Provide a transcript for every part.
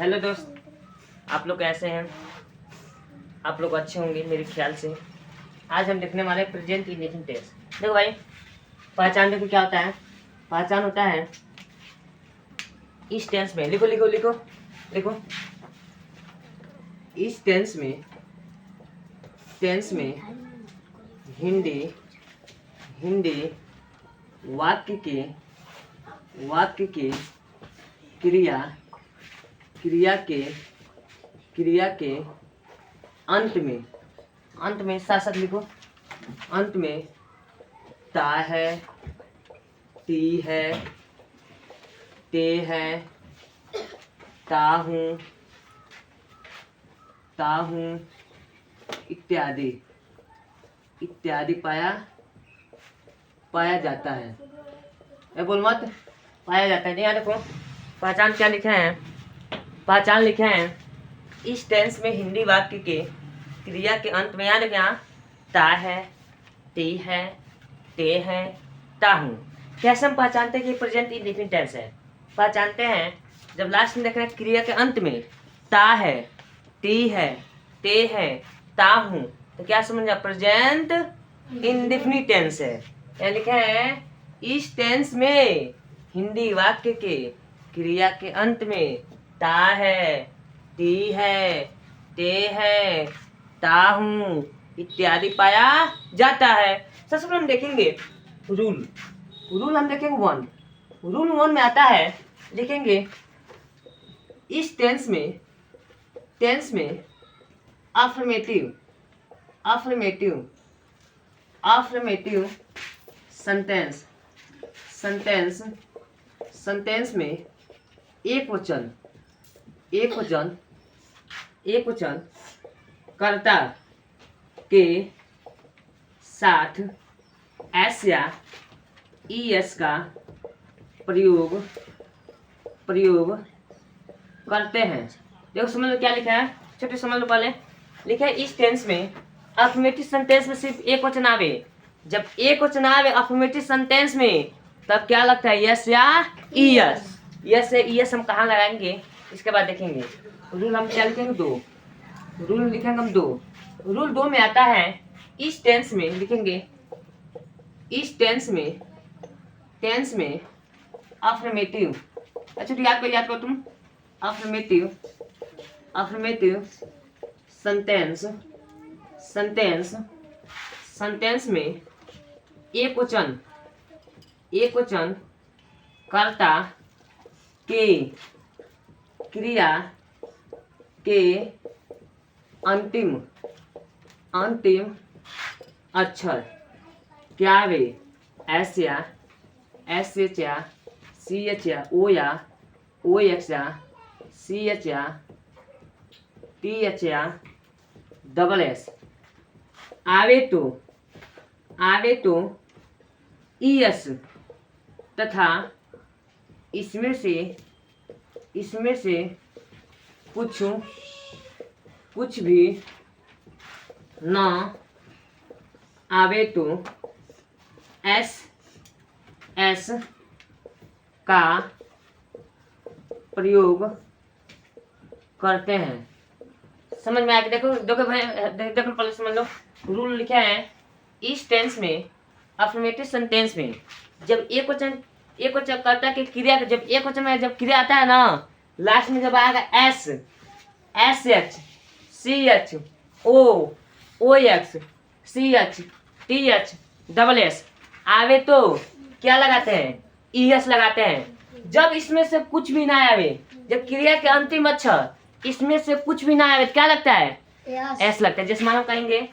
Hello दोस्त, आप लोग कैसे हैं? आप लोग अच्छे होंगे मेरे ख्याल से। आज हम देखने वाले प्रेजेंट इंडेफिनिट टेंस। देखो भाई, पहचान देखो क्या होता है। पहचान होता है इस टेंस में, लिखो लिखो लिखो लिखो। इस टेंस में हिंदी वाक्य के क्रिया के अंत में साथ साथ लिखो। अंत में ता है, ती है, ते है, ता हूँ इत्यादि पाया जाता है। ये बोल मत, पाया जाता है। यहाँ देखो पहचान क्या लिखे हैं। पहचान लिखे हैं इस टेंस में हिंदी वाक्य के क्रिया के अंत में, यहाँ देखो यहाँ ता है, ती है, ते है, ता हूँ। कैसे हम पहचानते हैं कि प्रेजेंट इंडेफिनिट टेंस है? पहचानते हैं जब लास्ट में देख रहे हैं क्रिया के अंत में ता है, ती है, ते है, ता हूँ, तो क्या समझा? प्रेजेंट इंडेफिनिट टेंस है। यहाँ लिखा है इस टेंस में हिंदी वाक्य के क्रिया के अंत में ता है, ती है, ते है, ता हूँ इत्यादि पाया जाता है। सबसे पहले हम देखेंगे रूल हम देखेंगे 1। रूल 1 में आता है, लिखेंगे इस टेंस में अफर्मेटिव सेंटेंस में एक वचन कर्ता के साथ एस या ईएस का प्रयोग करते हैं। देखो समझ लो क्या लिखा है, छोटे समझ लो। पहले लिखा है इस टेंस में अफर्मेटिव सेंटेंस में सिर्फ एक वचन आवे। जब एक वचन आवे अफर्मेटिव सेंटेंस में, तब क्या लगता है? यस या ईएस। यस या ईएस हम कहाँ लगाएंगे इसके बाद देखेंगे। रूल हम क्या लिखेंगे? 2। रूल लिखेंगे हम 2। रूल 2 में आता है इस टेंस में, लिखेंगे इस टेंस में अफर्मेटिव। अच्छा तो याद करो तुम। अफर्मेटिव सेंटेंस में एक वचन कर्ता के क्रिया के अंतिम अक्षर क्या वे एस या एस एच या सी एच या ओ एक्स या सी एच या टी एच या डबल एस आवे तो ई एस तथा इसमें से कुछ भी न आवे तो एस का प्रयोग करते हैं। समझ में आया कि देखो भाई, देखो पहले समझ लो। रूल लिखा है इस टेंस में अफर्मेटिव सेंटेंस में जब एक वचन कर्ता के क्रिया, जब एक वचन में जब क्रिया आता है ना, लास्ट में जब आएगा S H C H O X C H T H double S आवे तो क्या लगाते हैं? ई एस लगाते हैं। जब इसमें से कुछ भी ना आवे, जब क्रिया के अंतिम अक्षर इसमें से कुछ भी ना आवे, क्या लगता है? एस लगता है। जैसे मानो कहेंगे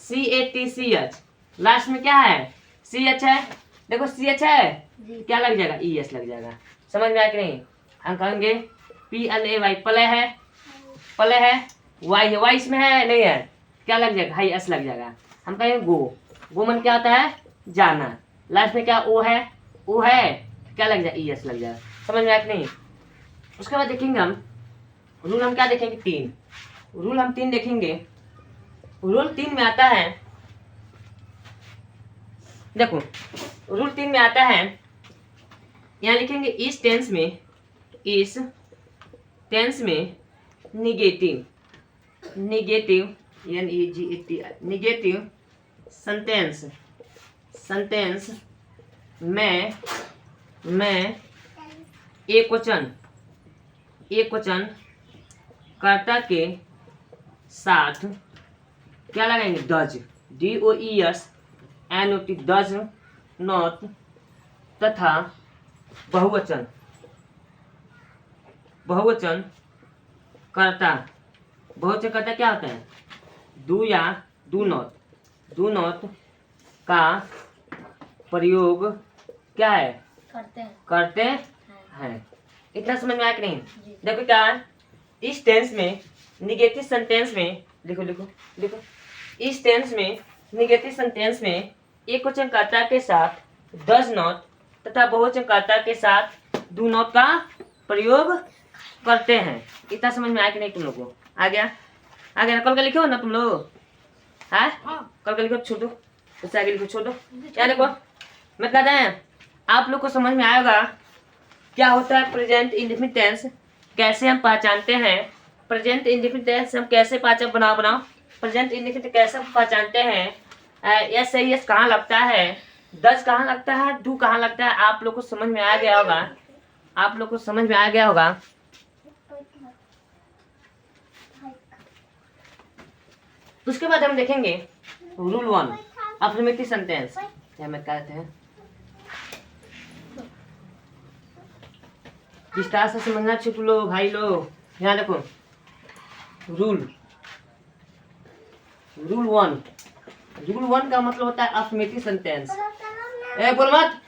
CATCH, लास्ट में क्या है? CH है। देखो CH है, क्या लग जाएगा? ES लग जाएगा। समझ में आया कि नहीं? हम कहेंगे PLAY, प्ले है, वाई है, वाई इसमें है नहीं है, क्या लग जाएगा? हाई एस लग जाएगा। हम कहेंगे गो मन क्या होता है? जाना। लास्ट में क्या ओ है, क्या लग जाएगा? ES लग जाएगा। समझ में आया कि नहीं? उसके बाद देखेंगे हम रूल हम क्या देखेंगे? 3। रूल हम 3 देखेंगे। रूल 3 में आता है, देखो रूल 3 में आता है, यहाँ लिखेंगे इस टेंस में निगेटिव निगेटिव सेंटेंस में एक वचन कर्ता के साथ क्या लगाएंगे? Does, DOES NOT, does not, तथा बहुवचन कर्ता क्या होता है? डू या डू नॉट का प्रयोग क्या है? करते हैं। इतना समझ में आया कि नहीं? देखो क्या है, इस टेंस में निगेटिव सेंटेंस में लिखो इस टेंस में निगेटिव सेंटेंस में एक वचन कर्ता के साथ डज नॉट तथा बहुवचन कर्ता के साथ डू नॉट का प्रयोग करते हैं। इतना समझ में आया कि नहीं तुम लोग को? आ गया ना? कल का लिखो ना तुम लोग? हाँ, कल का लिखो, छोड़ो, उससे आगे लिखो, छोड़ो। क्या देखो, मतलब है आप लोग को समझ में आएगा क्या होता है प्रेजेंट इंडेफिनिट टेंस, कैसे हम पहचानते हैं प्रेजेंट इंडेफिनिट टेंस, हम कैसे बनाओ प्रेजेंट इंडेफिनिट कैसे पहचानते हैं, यस सही यस कहाँ लगता है, डज कहाँ लगता है, डू कहाँ लगता है। आप लोग को समझ में आ गया होगा। उसके बाद हम देखेंगे रूल 1 अफर्मेटिव सेंटेंस। में कहते हैं विस्तार से समझना छुप लो भाई लोग। यहाँ देखो रूल 1 का मतलब होता है अफर्मेटिव सेंटेंस। बोल मत,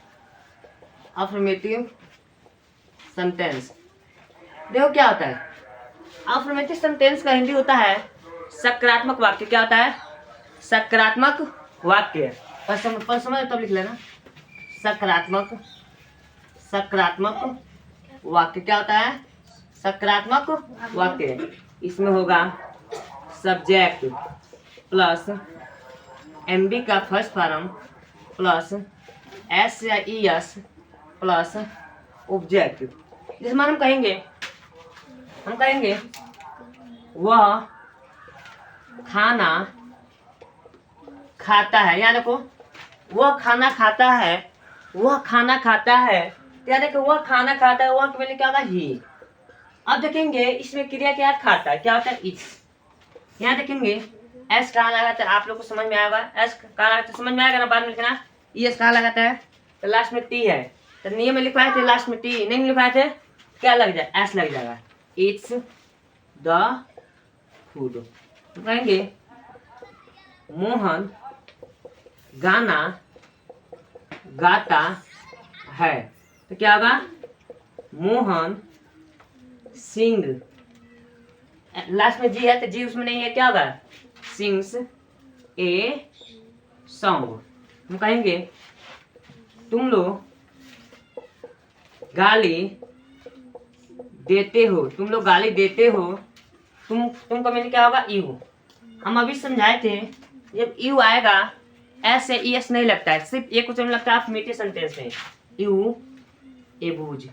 अफर्मेटिव सेंटेंस। देखो क्या होता है अफर्मेटिव सेंटेंस का हिंदी होता है सकारात्मक वाक्य। क्या होता है? सकारात्मक वाक्य। पर समझ तब लिख लेना। सकारात्मक वाक्य क्या होता है? सकारात्मक वाक्य। इसमें होगा सब्जेक्ट प्लस MB का फर्स्ट फॉर्म प्लस S या ES प्लस ऑब्जेक्ट। जिसमें हम कहेंगे वह खाना खाता है। यहाँ देखो वह खाना खाता है, क्या देखो वह खाना खाता है, वह के पहले क्या होगा? ही। अब देखेंगे इसमें क्रिया क्या खाता है, क्या होता है? इट्स। यहाँ देखेंगे S कहाँ लगाता है, आप लोग को समझ में आएगा। S कहाँ लगाता है समझ में आएगा ना, बाद में लिखना। ES कहाँ लगाता है? तो लास्ट में T है, तो नियम में लिखवाए थे लास्ट में T नहीं लिखवाए थे, क्या लग जाए? S लग जाएगा। It's the food. कहेंगे मोहन गाना गाता है, तो क्या होगा? मोहन सिंग। लास्ट में जी है तो जी उसमें नहीं है, क्या होगा? Sings a song. हम कहेंगे तुम लोग गाली देते हो, तुमको मैंने क्या होगा? यू। हम अभी समझाए थे जब यू आएगा S से ES नहीं लगता है, सिर्फ एक क्वेश्चन लगता है अफर्मेटिव सेंटेंस में। यू एबूज।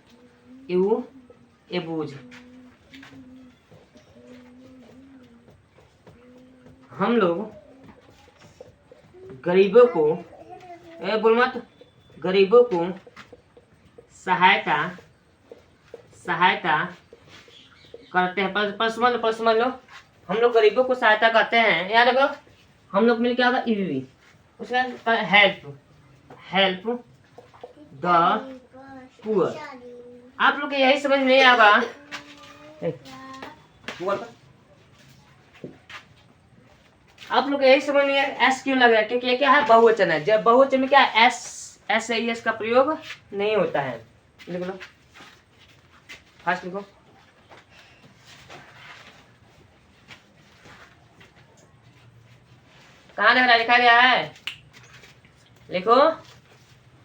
हम लोग गरीबों को बोल मत, गरीबों को सहायता करते हैं। पर समझ लो हम लोग गरीबों को सहायता करते हैं। याद रखो हम लोग मिल क्या होगा? ईवी। उसका हेल्प द पुअर। आप लोग को यही समझ नहीं आएगा। आप लोग यही समझ नहीं है S क्यों लग रहा है, क्योंकि ये क्या है? बहुवचन है। जब बहुवचन में क्या है? S से ES का प्रयोग नहीं होता है। लिख लो, फास्ट लिखो। कहाँ लग रहा है? लिखा गया है, लिखो।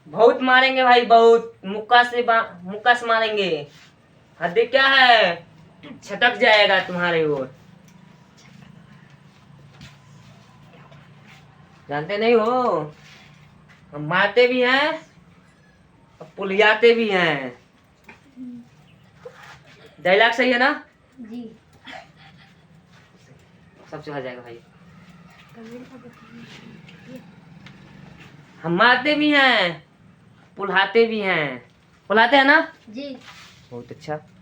बहुत मारेंगे भाई, बहुत मुक्का से मारेंगे। हद क्या है? छटक जाएगा तुम्हारे ओर। जानते नहीं हो, हम मारते भी हैं और पुलियाते भी हैं। डायलॉग सही है ना? जी। सब चला जाएगा भाई। हम मारते भी हैं, पुल्हाते भी हैं। पुल्हाते हैं ना? जी। बहुत अच्छा।